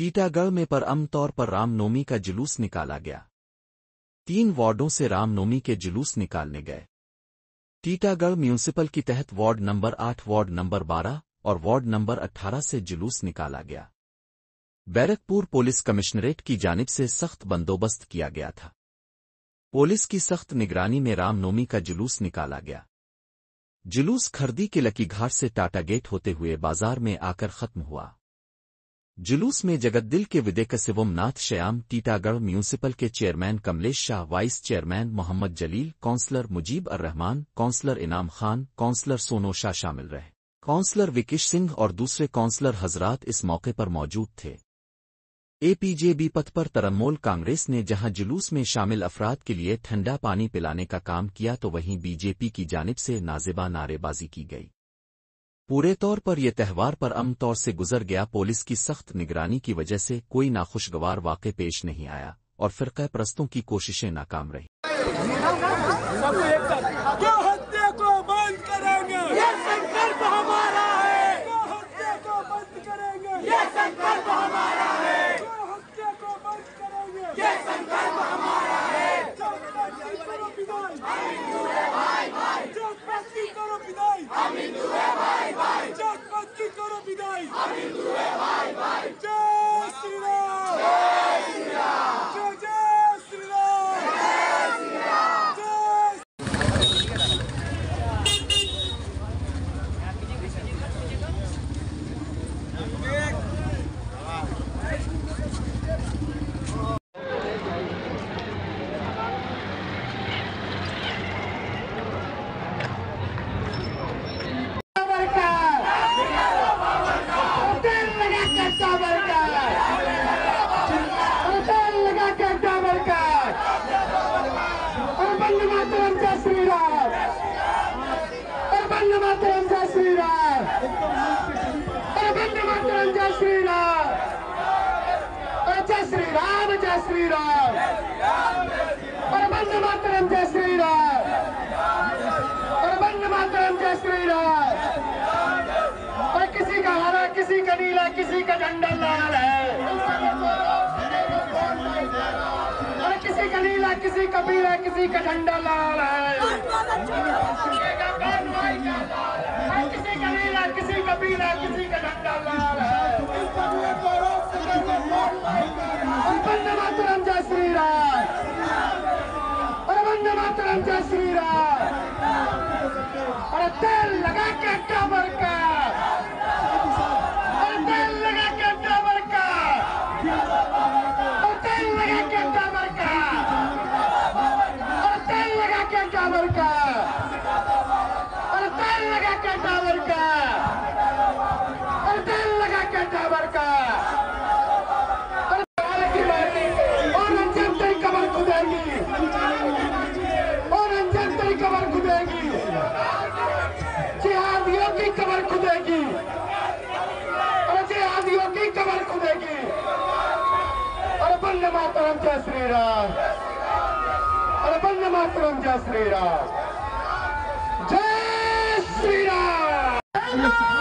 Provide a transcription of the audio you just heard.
टीटागढ़ में पर आमतौर पर रामनवमी का जुलूस निकाला गया। 3 वार्डों से रामनवमी के जुलूस निकालने गए। टीटागढ़ म्यूनिसिपल की तहत वार्ड नंबर 8, वार्ड नंबर 12 और वार्ड नंबर 18 से जुलूस निकाला गया। बैरकपुर पुलिस कमिश्नरेट की जानिब से सख्त बंदोबस्त किया गया था। पुलिस की सख्त निगरानी में रामनवमी का जुलूस निकाला गया। जुलूस खरदी के लकी घाट से टाटा गेट होते हुए बाजार में आकर खत्म हुआ। जुलूस में जगतदिल के विधायक शिवम नाथ श्याम, टीटागढ़ म्यूनिसिपल के chairman Kamlesh Shah, vice chairman Mohammad Jalil, councillor Mujib ur Rahman, councillor Inam Khan, counsellor सोनो शाह शामिल रहे। काउंसलर विकेश सिंह और दूसरे काउंसलर हजरात इस मौके पर मौजूद थे। एपीजेबी पथ पर तरनमोल कांग्रेस ने जहां जुलूस में शामिल अफराद के लिए ठंडा पानी पिलाने का काम किया तो वहीं बीजेपी की जानिब से नाजेबा नारेबाजी की गई। पूरे तौर पर यह त्यौहार पर अमन तौर से गुजर गया। पुलिस की सख्त निगरानी की वजह से कोई नाखुशगवार वाक़े पेश नहीं आया और फिरक़ा परस्तों की कोशिशें नाकाम रही। किसी का हरा, किसी का नीला, किसी का झंडा लाल है। और किसी का नीला, किसी का पीला, किसी का झंडा लाल है। किसी का नीला, किसी का पीला, किसी का झंडा लाल है। वंदे मातरम, जय श्री राम। और वंदे मातरम, जय श्री राम। और तेल लगा के टावर का, और तेल लगा के टावर का, और तेल लगा के टावर का, और तेल लगा के टावर का, और तेल लगा के टावर का, और तेल लगा के टावर का। और रंजन तेरी कमर खुदेगी, और रंजन तेरी कमर खुदेगी, जिहादियों की कमर खुदेगी, और जिहादियों की कमर खुदेगी। और वंदे मातरम, जय श्री राम। और वंदे मातरम, जय श्री राम। जय श्री राम।